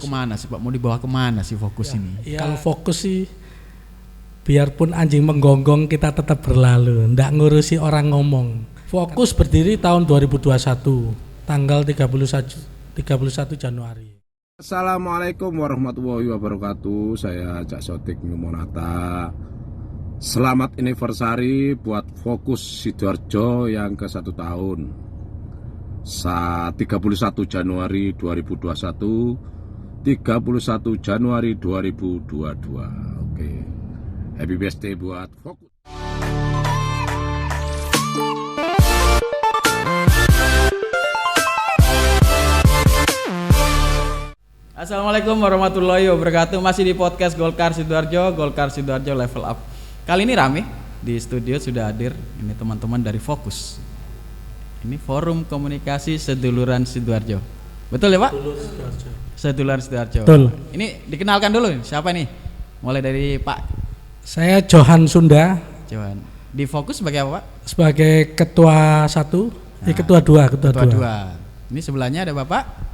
kemana sih Pak? Mau dibawa kemana sih fokus ini? Ya, kalau fokus sih biarpun anjing menggonggong kita tetap berlalu, ndak ngurusi orang ngomong. Fokus berdiri tahun 2021, tanggal 31 Januari. Assalamualaikum warahmatullahi wabarakatuh. Saya Cak Sotik Nyumonata. Selamat anniversary buat Fokus Sidoarjo yang ke 1 tahun. 31 Januari 2021, 31 Januari 2022. Oke. Happy birthday buat Fokus. Assalamualaikum warahmatullahi wabarakatuh. Masih di podcast Golkar Sidoarjo Level Up. Kali ini rame di studio, sudah hadir ini teman-teman dari Fokus. Ini Forum Komunikasi Seduluran Sidoarjo. Betul ya Pak? Seduluran Sidoarjo. Betul. Ini dikenalkan dulu siapa nih? Mulai dari Pak. Saya Johan Sunda. Johan. Di Fokus sebagai apa Pak? Sebagai ketua 1, ketua 2. Ketua 2. Ini sebelahnya ada Bapak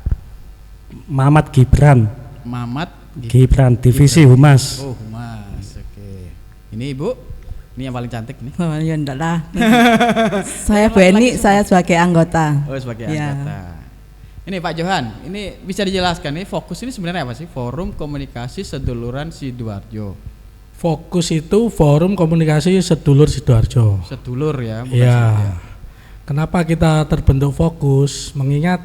Mamat Gibran. Gibran, divisi Humas. Oh, Humas. Oke. Ini Ibu, ini yang paling cantik nih. Oh ya enggak lah. Saya Bu Eni, saya sebagai anggota. Oh, sebagai anggota. Ini Pak Johan, ini bisa dijelaskan nih Fokus ini sebenarnya apa sih? Forum Komunikasi Seduluran Sidoarjo. Fokus itu Forum Komunikasi Sedulur Sidoarjo. Sedulur ya, bukan ya. ya. Kenapa kita terbentuk Fokus? Mengingat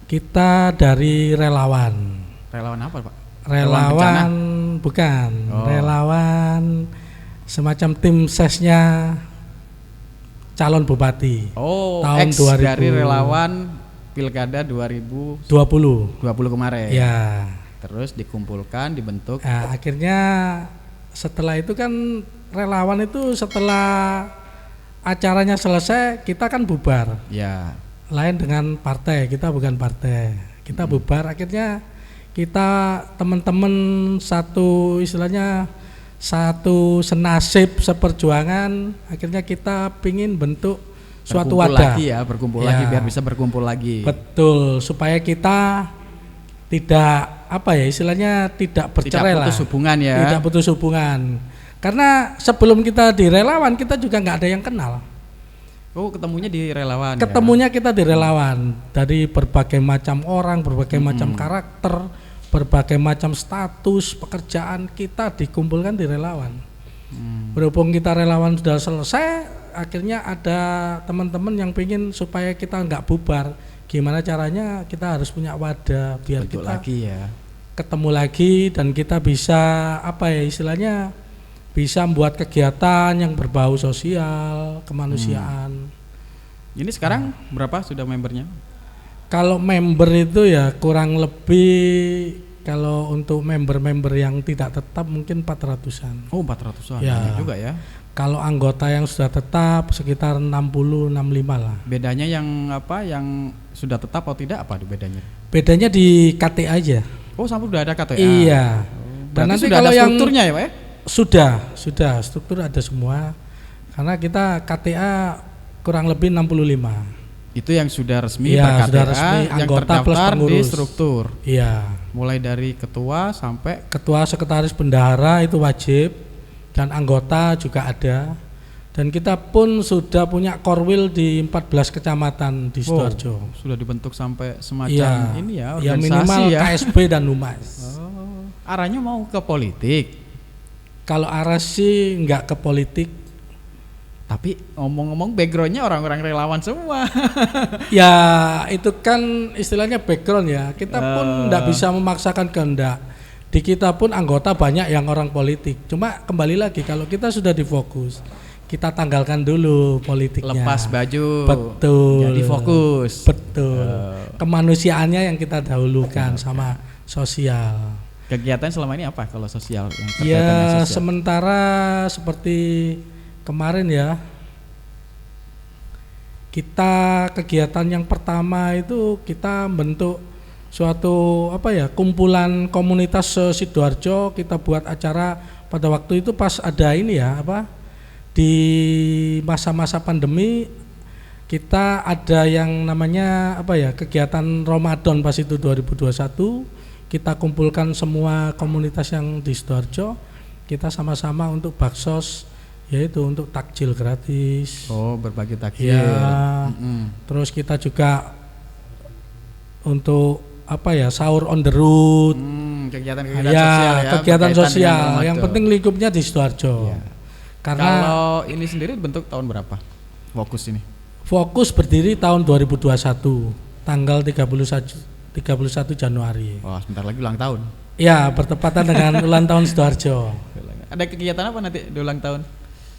kita dari relawan. Relawan apa Pak? Relawan bukan. Relawan semacam tim sesnya calon bupati. Oh, tahun 2000 dari relawan Pilkada 2020 kemarin. Ya. Terus dikumpulkan, dibentuk. Nah, akhirnya setelah itu kan relawan itu setelah acaranya selesai kita kan bubar. Ya. Lain dengan partai, kita bukan partai, kita bubar. Akhirnya kita teman-teman satu istilahnya satu senasib seperjuangan, akhirnya kita pingin bentuk suatu wadah berkumpul lagi biar bisa berkumpul lagi. Betul, supaya kita tidak istilahnya tidak bercerai lah, tidak putus hubungan. Karena sebelum kita di relawan kita juga nggak ada yang kenal. Oh, ketemunya di relawan. Ketemunya kita di relawan, dari berbagai macam orang, berbagai macam karakter, berbagai macam status pekerjaan kita dikumpulkan di relawan. Berhubung kita relawan sudah selesai, akhirnya ada teman-teman yang pengen supaya kita nggak bubar. Gimana caranya? Kita harus punya wadah biar bentuk kita lagi ketemu lagi dan kita bisa istilahnya bisa membuat kegiatan yang berbau sosial, kemanusiaan. Ini sekarang berapa sudah membernya? Kalau member itu ya kurang lebih, kalau untuk member-member yang tidak tetap mungkin 400-an. Oh, 400-an. Ya. Banyak juga ya. Kalau anggota yang sudah tetap sekitar 60-65 lah. Bedanya yang sudah tetap atau tidak apa bedanya? Bedanya di KTA aja. Oh, sampai udah ada KTA. Iya. Dan nanti sudah kalau ada strukturnya ya Pak ya? Sudah struktur ada semua. Karena kita KTA kurang lebih 65. Itu yang sudah resmi ya, per KTA, sudah resmi, yang anggota plus terdaftar pengurus di struktur. Iya. Mulai dari ketua sampai ketua, sekretaris, bendahara itu wajib, dan anggota juga ada. Dan kita pun sudah punya korwil di 14 kecamatan di Sidoarjo. Sudah dibentuk sampai semacam ini ya, organisasi ya minimal KSB dan Humas. Arahnya mau ke politik. Kalau arah sih enggak ke politik. Tapi ngomong-ngomong backgroundnya orang-orang relawan semua. Ya itu kan istilahnya background ya. Kita pun enggak bisa memaksakan kehendak. Di kita pun anggota banyak yang orang politik. Cuma kembali lagi kalau kita sudah difokus, kita tanggalkan dulu politiknya. Lepas baju. Betul. Jadi fokus. Betul. Kemanusiaannya yang kita dahulukan sama sosial. Kegiatan selama ini apa kalau sosial yang terkait ya dengan sosial? Sementara seperti kemarin ya, kita kegiatan yang pertama itu kita bentuk suatu kumpulan komunitas Sidoarjo. Kita buat acara pada waktu itu pas ada ini ya di masa-masa pandemi, kita ada yang namanya kegiatan Ramadan pas itu 2021. kita kumpulkan semua komunitas yang di Sidoarjo, kita sama-sama untuk baksos, yaitu untuk takjil gratis. Oh, berbagi takjil. Ya, terus kita juga untuk sahur on the road. Kegiatan-kegiatan Ya, sosial ya. kegiatan berkaitan sosial. dengan Yang Ramadan. penting lingkupnya di Sidoarjo. Iya. Karena Kalau ini sendiri bentuk tahun berapa? Fokus ini. Fokus berdiri tahun 2021, tanggal 31 Januari. Wah, sebentar lagi ulang tahun. Ya, bertepatan dengan ulang tahun Sidoarjo. Ada kegiatan apa nanti di ulang tahun?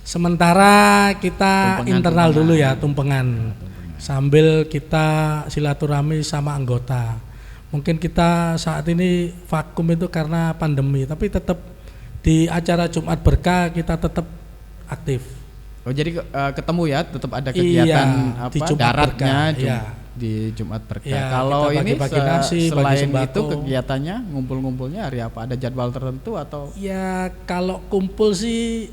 Sementara kita Tumpengan, internal tumpengan. dulu ya, tumpengan. Sambil kita silaturahmi sama anggota. Mungkin kita saat ini vakum itu karena pandemi, tapi tetap di acara Jumat Berkah kita tetap aktif. Oh, jadi ketemu ya, tetap ada kegiatan Iya, di Jumat daratnya Berkah, iya. di Jumat Berkah. Iya, Kalau kita ini bagi-bagi nasi, bagi selain sembako. itu kegiatannya ngumpul-ngumpulnya hari apa? Ada jadwal tertentu atau? Ya kalau kumpul sih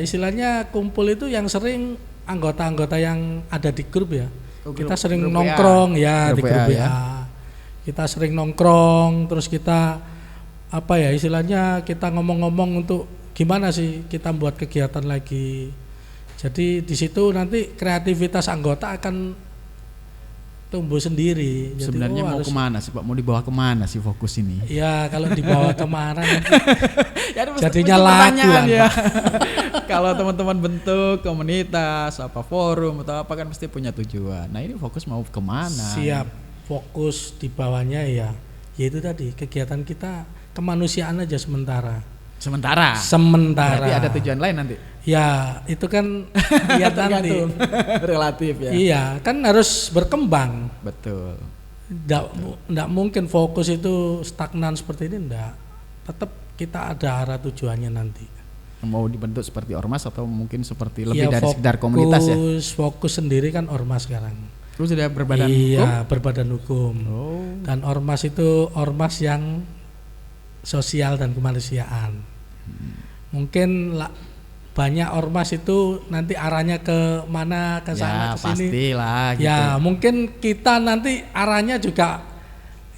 istilahnya kumpul itu yang sering anggota-anggota yang ada di grup ya. Oh, Kita grup- sering grup nongkrong WA. ya di Grup grup WA, WA. ya. Kita sering nongkrong, terus kita istilahnya kita ngomong-ngomong untuk gimana sih kita buat kegiatan lagi. Jadi di situ nanti kreativitas anggota akan tumbuh sendiri. Jadi, Sebenarnya mau harus- kemana sih Pak? Mau dibawa kemana sih fokus ini? Ya kalau dibawa kemana nanti Ya, ada jadinya mesti lagu pertanyaan lah, ya. Kalau teman-teman bentuk komunitas, forum atau apa kan mesti punya tujuan. Nah ini fokus mau kemana? siap fokus di bawahnya yaitu tadi kegiatan kita kemanusiaan aja sementara. Sementara. Sementara. Berarti ada tujuan lain nanti. Ya itu kan lihat nanti. Tergantung. Relatif ya. Iya kan harus berkembang. Betul. Nggak mungkin fokus itu stagnan seperti ini, nggak. Tetap kita ada arah tujuannya nanti. Mau dibentuk seperti ormas atau mungkin seperti lebih Ya, dari sekedar komunitas ya? Fokus sendiri kan ormas sekarang. Terus sudah berbadan hukum? Iya berbadan hukum. Oh. Dan ormas itu ormas yang sosial dan kemanusiaan. Mungkin banyak ormas itu nanti arahnya ke mana, ke sana, Ya ke sini. pastilah gitu. Ya mungkin kita nanti arahnya juga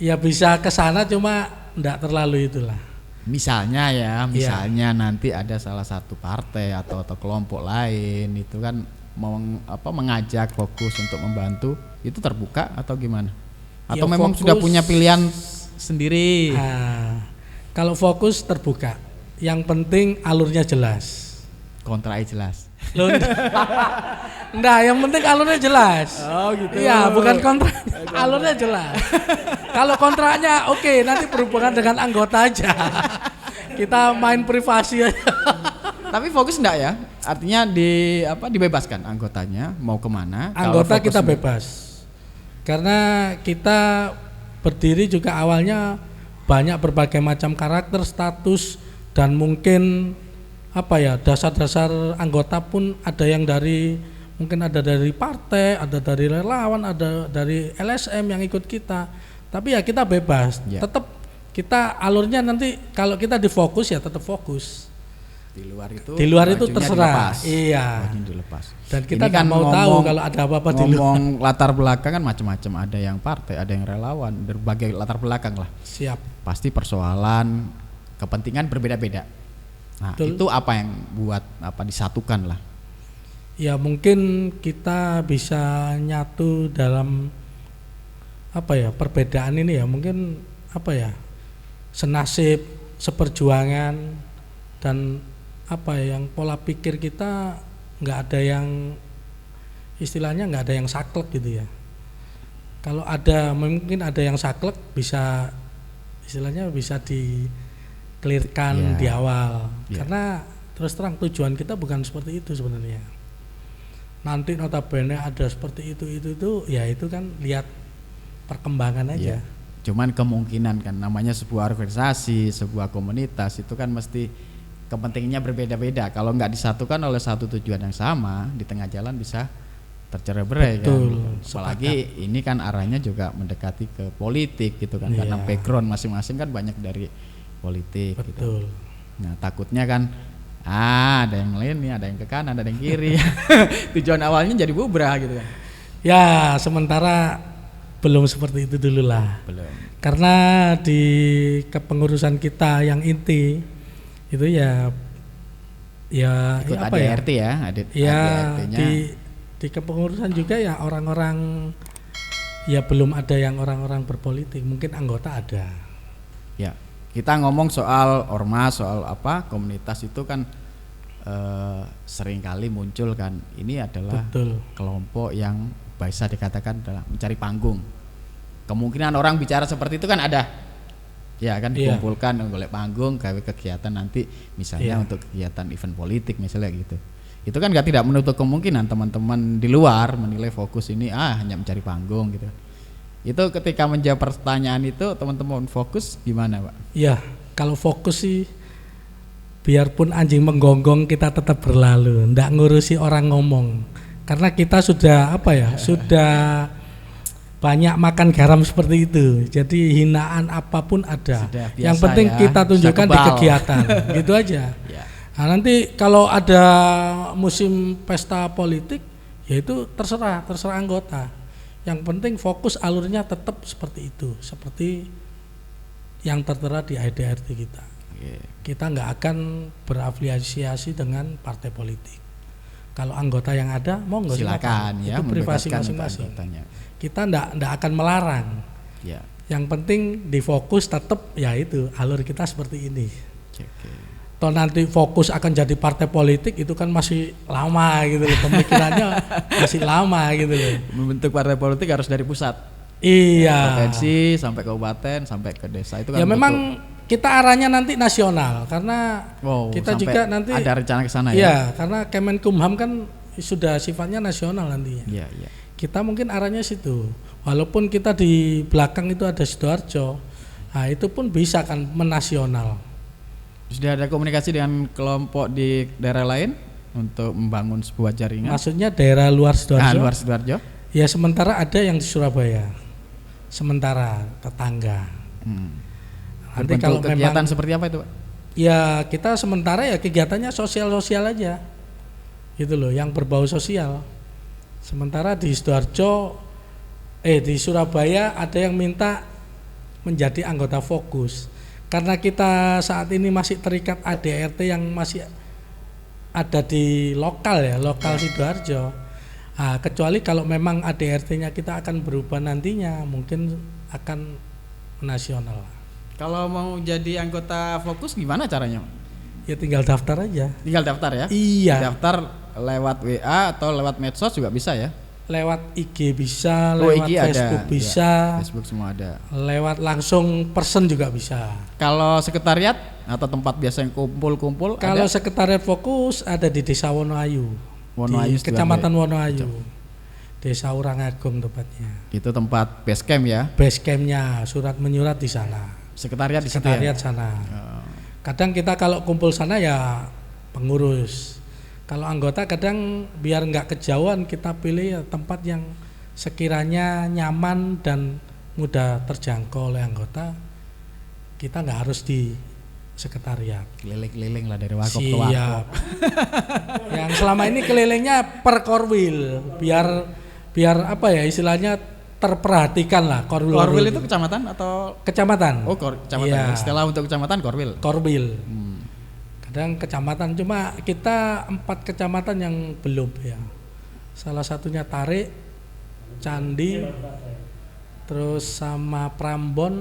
ya bisa ke sana, cuma enggak terlalu itulah. Misalnya misalnya nanti ada salah satu partai atau kelompok lain itu kan mengajak fokus untuk membantu, itu terbuka atau gimana? Atau Ya, memang fokus. sudah punya pilihan sendiri? Nah, kalau fokus terbuka, yang penting alurnya jelas. Kontraknya jelas. Loh, enggak, yang penting alurnya jelas. Oh gitu. Iya, bukan kontrak. Alurnya jelas. Kalau kontraknya oke, nanti berhubungan dengan anggota aja. Kita main privasi aja. Tapi fokus enggak ya? Artinya dibebaskan anggotanya mau kemana? Anggota Kalau fokus kita bebas. Karena kita berdiri juga awalnya banyak berbagai macam karakter, status, dan mungkin dasar-dasar anggota pun ada yang mungkin ada dari partai, ada dari relawan, ada dari LSM yang ikut kita. Tapi ya kita bebas. Ya. Tetap kita alurnya nanti kalau kita difokus ya tetap fokus. Di luar itu bajunya terserah. dilepas. Iya. Bajunya dilepas. Dan kita Ini kan nggak mau tahu kalau ada apa-apa di luar. Ngomong latar belakang kan macam-macam, ada yang partai, ada yang relawan, berbagai latar belakang lah. Siap. Pasti persoalan kepentingan berbeda-beda. Nah, Betul. itu apa yang buat disatukan lah. Ya mungkin kita bisa nyatu dalam perbedaan ini ya, mungkin senasib, seperjuangan, dan yang pola pikir kita nggak ada yang istilahnya nggak ada yang saklek gitu ya. Kalau mungkin ada yang saklek bisa istilahnya bisa di-clearkan Ya. di awal. Ya. Karena terus terang tujuan kita bukan seperti itu sebenarnya. Nanti notabene ada seperti itu ya itu kan lihat perkembangan aja. Ya. Cuman kemungkinan kan namanya sebuah organisasi, sebuah komunitas itu kan mesti kepentingannya berbeda-beda. Kalau nggak disatukan oleh satu tujuan yang sama, di tengah jalan bisa tercerai-berai kan. Betul, Apalagi ini kan arahnya juga mendekati ke politik gitu kan, Iya. karena background masing-masing kan banyak dari politik gitu. Betul. Nah, takutnya kan ada yang lain nih, ada yang ke kanan, ada yang kiri. Tujuan awalnya jadi bubrah gitu kan. Ya, sementara belum seperti itu dulu lah. Belum. Karena di kepengurusan kita yang inti itu ya Ikut apa ya? ADRT ya, Ya ADRT-nya. di kepengurusan juga ya orang-orang ya belum ada yang orang-orang berpolitik, mungkin anggota ada. Ya, kita ngomong soal ormas, soal apa komunitas itu kan sering kali muncul kan. Ini adalah Betul. kelompok yang bisa dikatakan adalah mencari panggung. Kemungkinan orang bicara seperti itu kan ada, ya kan Iya. dikumpulkan golek panggung, gawe kegiatan nanti misalnya Iya. untuk kegiatan event politik misalnya gitu. Itu kan tidak menutup kemungkinan teman-teman di luar menilai Fokus ini hanya mencari panggung gitu. Itu ketika menjawab pertanyaan itu teman-teman Fokus gimana, Pak? Ya, kalau Fokus sih biarpun anjing menggonggong kita tetap berlalu, ndak ngurusi orang ngomong. Karena kita sudah sudah banyak makan garam seperti itu. Jadi hinaan apapun ada. Sudah biasa Yang penting ya, kita tunjukkan sudah di kebal. kegiatan. Gitu aja. Ya. Nah, nanti kalau ada musim pesta politik, ya itu terserah anggota. Yang penting fokus alurnya tetap seperti itu, seperti yang tertera di ADRT kita. Kita nggak akan berafiliasi dengan partai politik. Kalau anggota yang ada, monggo Silakan ya, itu privasi membebaskan untuk masing-masing. anggotanya. Kita nggak akan melarang. Ya. Yang penting di fokus tetap ya itu alur kita seperti ini. Oke. Toh nanti fokus akan jadi partai politik itu kan masih lama gitu loh, pemikirannya masih lama gitu loh. Membentuk partai politik harus dari pusat. Iya. Provinsi sampai kabupaten sampai ke desa itu kan. Ya memang kita arahnya nanti nasional karena kita sampai juga nanti ada rencana ke sana ya. Iya, karena Kemenkumham kan sudah sifatnya nasional nantinya. Iya. Kita mungkin arahnya situ. Walaupun kita di belakang itu ada Sidoarjo, nah itu pun bisa kan menasional. Sudah ada komunikasi dengan kelompok di daerah lain untuk membangun sebuah jaringan. Maksudnya daerah luar Sidoarjo? Luar Sidoarjo. Ya sementara ada yang di Surabaya, sementara tetangga. Nanti Berbentuk kalau kegiatan memang seperti apa itu, Pak? ya kita sementara ya kegiatannya sosial aja, gitu loh, yang berbau sosial. Sementara di Sidoarjo, di Surabaya ada yang minta menjadi anggota Fokus. Karena kita saat ini masih terikat ADRT yang masih ada di lokal Sidoarjo. Nah, kecuali kalau memang ADRT-nya kita akan berubah nantinya, mungkin akan nasional. Kalau mau jadi anggota Fokus gimana caranya? Ya tinggal daftar aja. Tinggal daftar ya? Iya. Daftar lewat WA atau lewat medsos juga bisa ya? Lewat IG bisa, Oh, lewat IG Facebook ada. bisa, Ya, Facebook semua ada. lewat langsung person juga bisa. Kalau sekretariat atau tempat biasa yang kumpul-kumpul Kalau ada? sekretariat Fokus ada di Desa Wonoayu, Wonoayu, di Kecamatan Wonoayu, Desa Urangagung tepatnya. Itu tempat base camp ya? Base campnya, surat menyurat di sana, Sekretariat di situ sekretariat ya? sana. Kadang kita kalau kumpul sana ya pengurus. Kalau anggota kadang biar nggak kejauhan kita pilih ya tempat yang sekiranya nyaman dan mudah terjangkau oleh anggota. Kita nggak harus di sekretariat. Keliling-keliling lah dari wakop ke wakop. Siap. Yang selama ini kelilingnya per korwil, biar apa ya istilahnya terperhatikan lah korwil. Korwil itu kecamatan atau? Kecamatan. Oh, kecamatan. Iya. Istilah untuk kecamatan korwil. Korwil. Kadang kecamatan, cuma kita 4 kecamatan yang belum ya. Salah satunya Tarik, Candi, terus sama Prambon,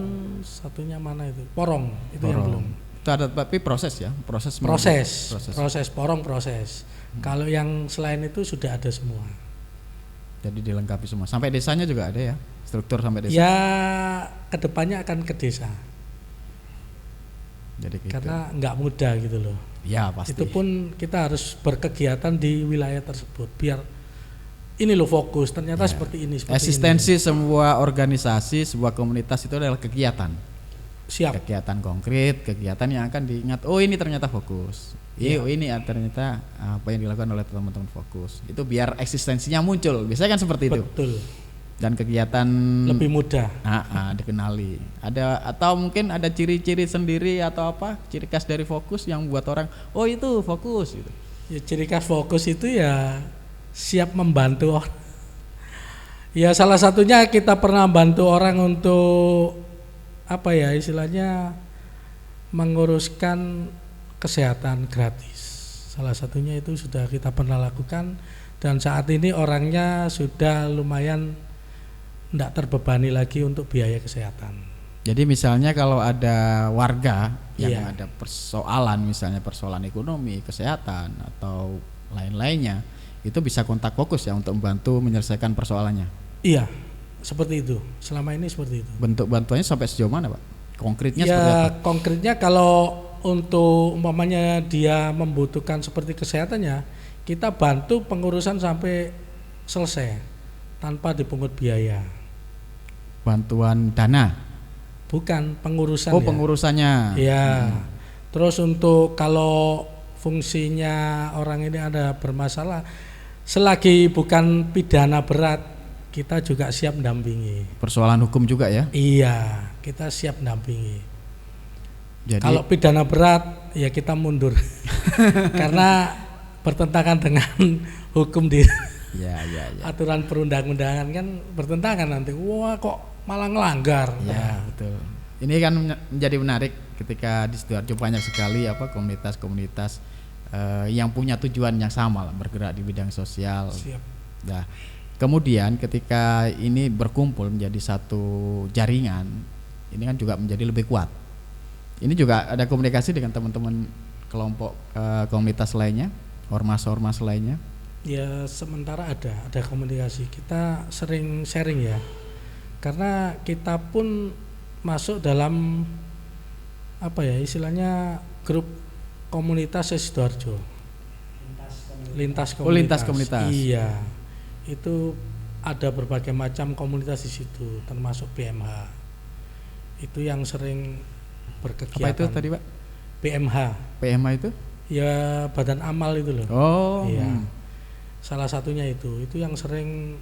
satunya mana itu? Porong, itu yang belum. Itu ada tapi proses ya, proses. Porong proses. Kalau yang selain itu sudah ada semua. Jadi dilengkapi semua. Sampai desanya juga ada ya, struktur sampai desa. Ya kedepannya akan ke desa. Jadi gitu. Karena nggak mudah gitu loh. Ya pasti. Itu pun kita harus berkegiatan di wilayah tersebut biar ini loh fokus ternyata seperti ini. Eksistensi sebuah organisasi, sebuah komunitas itu adalah kegiatan. Siap. Kegiatan konkret, kegiatan yang akan diingat. Oh ini ternyata Fokus. Oh ini ternyata apa yang dilakukan oleh teman-teman Fokus. Itu biar eksistensinya muncul. Biasanya kan seperti itu. Betul. Dan kegiatan Lebih mudah. dikenali. Ada atau mungkin ada ciri-ciri sendiri atau apa ciri khas dari Fokus yang buat orang oh itu Fokus gitu. Ya, ciri khas fokus itu ya siap membantu orang. Ya salah satunya kita pernah bantu orang untuk apa ya istilahnya menguruskan kesehatan gratis. Salah satunya itu sudah kita pernah lakukan dan saat ini orangnya sudah lumayan tidak terbebani lagi untuk biaya kesehatan. Jadi misalnya kalau ada warga yang Iya. ada persoalan, misalnya persoalan ekonomi, kesehatan atau lain-lainnya, itu bisa kontak Fokus ya untuk membantu menyelesaikan persoalannya. Iya, seperti itu. Selama ini seperti itu. Bentuk bantuannya sampai sejauh mana, Pak? Konkretnya seperti Ya apa? konkretnya kalau untuk umpamanya dia membutuhkan seperti kesehatannya, kita bantu pengurusan sampai selesai tanpa dipungut biaya. Bantuan dana. Bukan pengurusan. Oh, ya. pengurusannya. Ya. Terus untuk kalau fungsinya orang ini ada bermasalah, selagi bukan pidana berat, kita juga siap mendampingi. Persoalan hukum juga ya. Iya, kita siap mendampingi. Jadi Kalau pidana berat, ya kita mundur, karena bertentangan dengan hukum di ya. aturan perundang-undangan kan bertentangan nanti. Wah, kok malah ngelanggar. Ya, betul. Ini kan menjadi menarik ketika di Sidoarjo banyak sekali komunitas-komunitas yang punya tujuan yang sama lah, bergerak di bidang sosial. Siap. Nah, kemudian ketika ini berkumpul menjadi satu jaringan, ini kan juga menjadi lebih kuat. Ini juga ada komunikasi dengan teman-teman kelompok komunitas lainnya, ormas-ormas lainnya. Ya sementara ada komunikasi. Kita sering sharing ya, karena kita pun masuk dalam apa ya istilahnya grup komunitas Sidoarjo. Lintas komunitas. Oh, lintas komunitas. Iya, itu ada berbagai macam komunitas di situ, termasuk PMH. Itu yang sering berkegiatan. Apa itu tadi, Pak? PMH. PMA itu? Ya badan amal itu loh. Oh. Iya. Salah satunya itu yang sering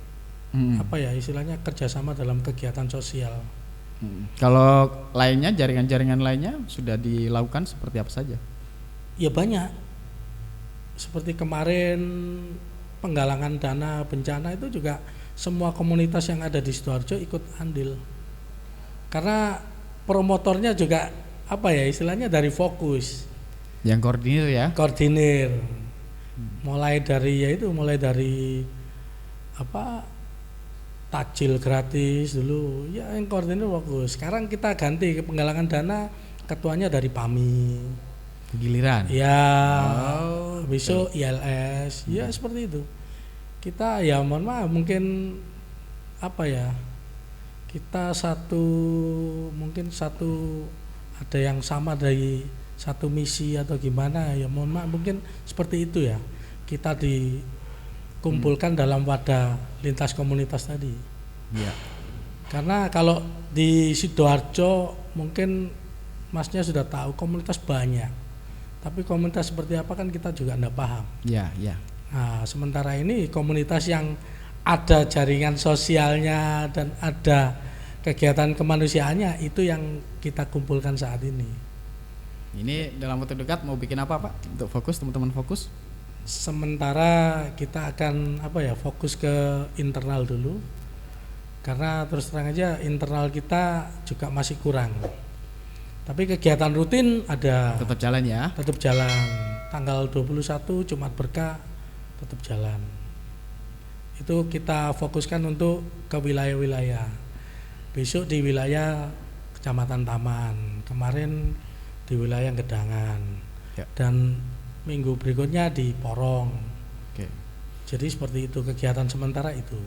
apa ya istilahnya kerjasama dalam kegiatan sosial. Kalau lainnya, jaringan-jaringan lainnya sudah dilakukan seperti apa saja? Ya banyak. Seperti kemarin penggalangan dana bencana itu juga semua komunitas yang ada di Sidoarjo ikut andil. Karena promotornya juga apa ya istilahnya dari Fokus. Yang koordinir ya? Koordinir. Mulai dari apa takjil gratis dulu ya yang koordinir Fokus. Sekarang kita ganti ke penggalangan dana, ketuanya dari PAMI. Giliran. Ya, betul. besok ILS, ya seperti itu. Kita ya mohon maaf mungkin apa ya, kita mungkin satu ada yang sama dari satu misi atau gimana ya mohon maaf mungkin seperti itu ya. Kita dikumpulkan dalam wadah lintas komunitas tadi. Iya. Karena kalau di Sidoarjo mungkin Masnya sudah tahu komunitas banyak. Tapi komunitas seperti apa kan kita juga enggak paham. Iya. Nah, sementara ini komunitas yang ada jaringan sosialnya dan ada kegiatan kemanusiaannya itu yang kita kumpulkan saat ini. Ini dalam waktu dekat mau bikin apa, Pak? Untuk Fokus, teman-teman Fokus? Sementara kita akan fokus ke internal dulu. Karena terus terang aja internal kita juga masih kurang. Tapi kegiatan rutin ada. Tetap jalan ya? Tetap jalan. Tanggal 21 Jumat Berkah tetap jalan. Itu kita fokuskan untuk ke wilayah-wilayah. Besok di wilayah Kecamatan Taman, kemarin di wilayah Gedangan, Ya. dan minggu berikutnya di Porong. Oke. Jadi seperti itu kegiatan sementara itu.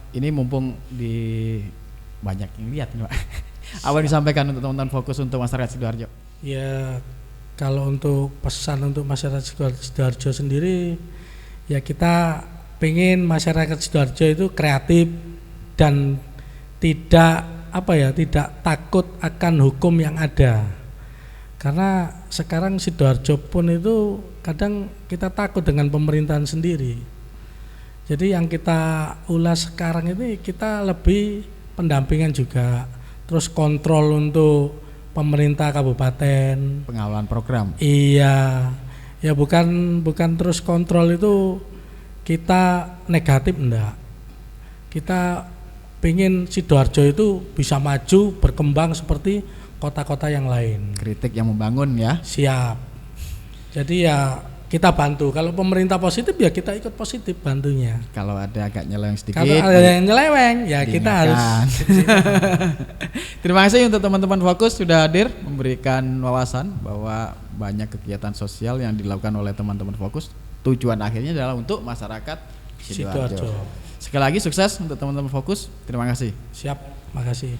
Ini mumpung di banyak yang lihat nih, Pak. Apa yang disampaikan untuk teman-teman Fokus untuk masyarakat Sidoarjo? Ya kalau untuk pesan untuk masyarakat Sidoarjo sendiri, ya kita pengen masyarakat Sidoarjo itu kreatif dan tidak tidak takut akan hukum yang ada. Karena sekarang Sidoarjo pun itu kadang kita takut dengan pemerintahan sendiri. Jadi yang kita ulas sekarang ini kita lebih pendampingan juga, terus kontrol untuk pemerintah kabupaten, Pengawalan program. iya, ya bukan terus kontrol itu kita negatif enggak. Kita pengen Sidoarjo itu bisa maju, berkembang seperti kota-kota yang lain. Kritik yang membangun ya. Siap. Jadi ya kita bantu. Kalau pemerintah positif ya kita ikut positif bantunya. Kalau ada agak nyeleweng sedikit. Kalau ada yang nyeleweng ya kita harus. Terima kasih untuk teman-teman Fokus sudah hadir memberikan wawasan bahwa banyak kegiatan sosial yang dilakukan oleh teman-teman Fokus. Tujuan akhirnya adalah untuk masyarakat Sidoarjo. Sekali lagi sukses untuk teman-teman Fokus. Terima kasih. Siap, makasih.